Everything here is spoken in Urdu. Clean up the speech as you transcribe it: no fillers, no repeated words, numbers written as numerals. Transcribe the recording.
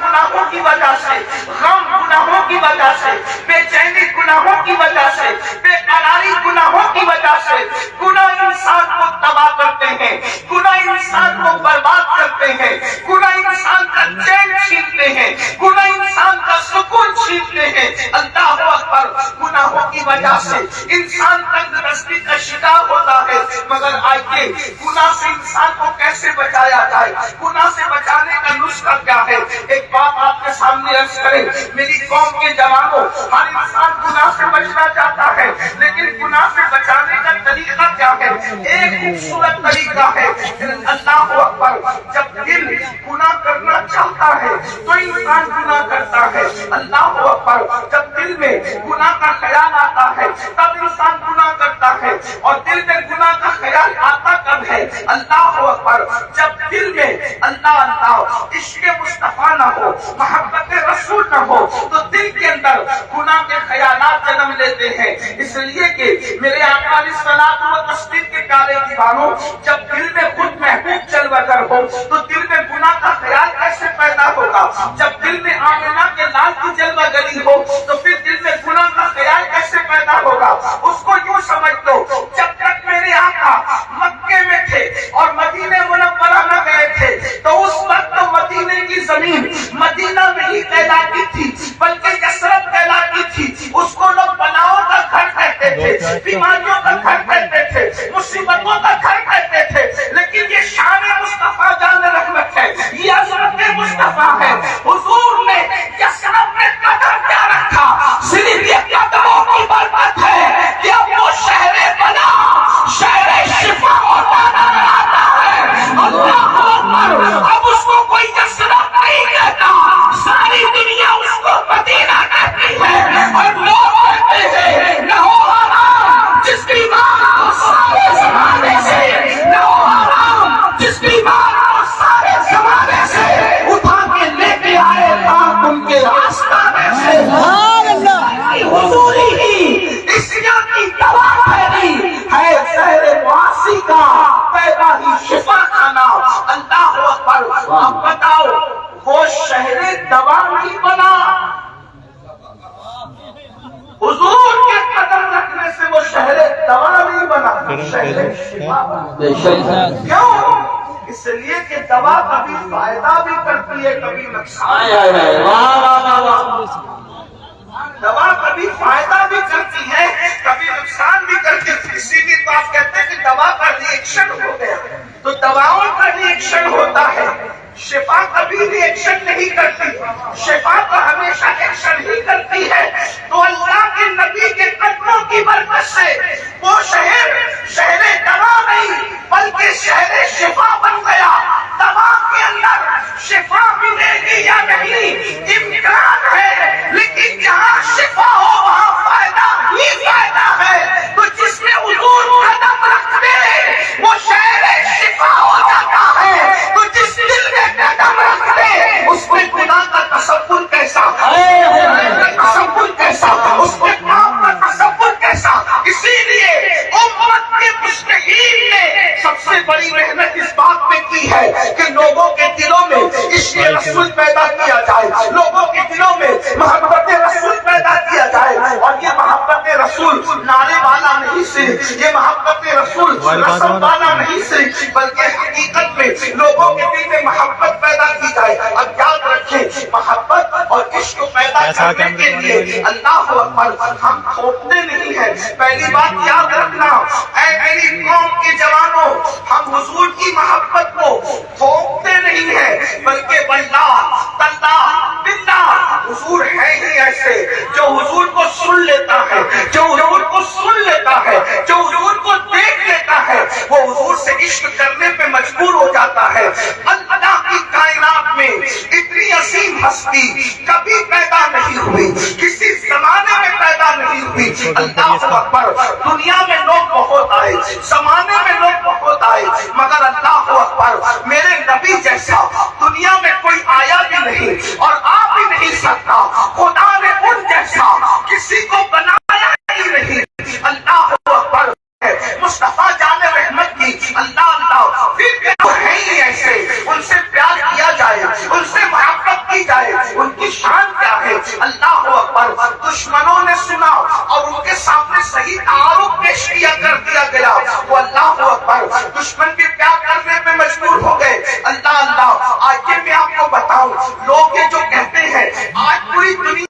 گناہوں کی وجہ سے، غم گناہوں کی وجہ سے، بے چینی گناہوں کی وجہ سے، بے قراری گناہوں کی وجہ سے، گناہ انسان کو تباہ کرتے ہیں، گناہ انسان کو برباد کرتے ہیں، گناہ انسان کا چین چھینتے ہیں، گناہ انسان کا سکون چھینتے ہیں۔ اللہ اکبر، گناہوں کی وجہ سے انسان تندرستی کا شکار ہوتا ہے، مگر آئیے گناہ سے انسان کو کیسے بچایا جائے، گناہ سے بچانے کا نسخہ کیا ہے؟ ایک بات آپ کے سامنے عرض کریں، میری قوم کے جوانوں، ہر انسان گناہ سے بچنا چاہتا ہے، لیکن گناہ سے بچانے کا طریقہ کیا ہے؟ ایک خوبصورت طریقہ ہے، اللہ اکبر، جب دل گناہ کرنا چاہتا ہے تو انسان گناہ کرتا ہے، اللہ اکبر، جب دل میں گناہ کا خیال آتا ہے تب انسان گناہ کرتا ہے، اور دل میں گناہ کا خیال آتا کب ہے؟ اللہ اکبر، جب دل میں اللہ عشق مصطفیٰ نہ ہو، محبت رسول نہ ہو، تو دل کے اندر گناہ کے خیالات جنم لیتے ہیں۔ اس لیے کہ میرے آقا علیہ الصلوۃ والتسلیم کے پیارے دیوانوں، جب دل میں خود محبوب جلوہ گر ہو تو دل میں گناہ کا خیال کیسے پیدا ہوگا؟ جب دل میں آمنہ کے لال کی جلوہ گری ہو تو پھر دل میں گناہ کا خیال کیسے پیدا ہوگا؟ اس کو یوں سمجھ لو، جب تک میرے آقا مکے میں تھے اور مدینہ منورہ میں گئے تھے تو اس وقت تو مدینے کی زمین مدینہ میں ہی کہلاتی تھی، بلکہ یثرب کہلاتی تھی۔ اس کو لوگ بلاؤں کا گھر کہتے تھے، بیماریوں کا گھر کہتے تھے، مصیبتوں کا گھر کہتے تھے، لیکن یہ شان مصطفیٰ جان رحمت ہے، یہ عظمت مصطفیٰ ہے۔ حضور نے یثرب میں قدم کیا رکھا؟ صرف یہ قدموں کی برکت ہے کہ اب وہ شہر بنا، شہر شفا ہوتا نظر آتا ہے۔ اللہ اکبر، اب اس کو کوئی یثرب نہیں کہتا، ساری دنیا اس کو مدینہ کہتی ہے، اور لوگ کہتے ہیں لہو حرام جس بیمار کو سارے زمانے سے، لہو حرام جس بیمار کو سارے زمانے سے اٹھا کے لے کے آئے پاک ان کے آستانے سے۔ حضوری ہی اسیا کی دوا پھیلی ہے، شہر معاصی کا پیدا ہی شفا کھانا۔ اللہ اکبر، اب بتاؤ وہ شہر دوا نہیں بنا، حضور کے قدم رکھنے سے وہ شہر دوا نہیں بنا، شہر شفا بنا۔ کیوں؟ اس لیے کہ دوا کبھی فائدہ بھی کرتی ہے، کبھی نقصان۔ دوا کبھی فائدہ بھی کرتی ہے، کبھی نقصان بھی کرتی ہے۔ اسی لیے تو آپ کہتے ہیں کہ دوا کا ری ایکشن ہو گیا، تو دواؤں کا ری ایکشن ہوتا ہے، شفا کبھی ری ایکشن نہیں کرتی، شفا تو ہمیشہ ایکشن ہی کرتی ہے۔ تو اللہ کے نبی کے قدموں کی برکت سے وہ شہر دوا نہیں بلکہ شہر شفا بن گیا۔ دوا کے اندر شفا ملے گی یا نہیں امکان ہے، لیکن جہاں شفا ہو وہاں فائدہ ہی فائدہ ہے۔ تو جس میں حضور قدم رکھتے وہ شہر شفا ہو جاتا ہے، تو جس دل میں قدم رکھتے اس میں خدا کا تصور کیسا، تصور کیسا، اس کے کام کا تصور کیسا۔ اسی لیے امت کے مجتہدین نے سب سے بڑی محنت اس بات میں کی ہے کہ لوگوں کے دلوں میں عشق رسول پیدا کیا جائے، لوگوں کے دلوں میں محبت رسول پیدا کیا جائے۔ اور یہ محبت رسول نعرے والا نہیں صرف، یہ محبت رسول رسم والا نہیں صرف، بلکہ حقیقت میں لوگوں کے دل میں محبت پیدا کی جائے۔ اب یاد رکھیں، محبت اور عشق پیدا کرنے کے لیے اللہ اکبر ہم تھوپتے نہیں ہیں۔ پہلی بات یاد رکھنا، اے میری قوم کے جوانوں، ہم حضور کی محبت کو تھوپتے نہیں ہیں، بلکہ واللہ تاللہ باللہ حضور ہے ہی ایسے جو حضور کو سن لیتا ہے، جو حضور کو سن لیتا ہے، جو حضور کو دیکھ لیتا ہے، وہ حضور سے عشق کرنے پہ مجبور ہو جاتا ہے۔ اللہ کی کائنات میں اتنی عظیم ہستی کبھی پیدا نہیں ہوئی، کسی زمانے میں پیدا نہیں ہوئی۔ اللہ اکبر، دنیا میں لوگ بہت آئے، زمانے میں لوگ بہت آئے، مگر اللہ اکبر میرے نبی جیسا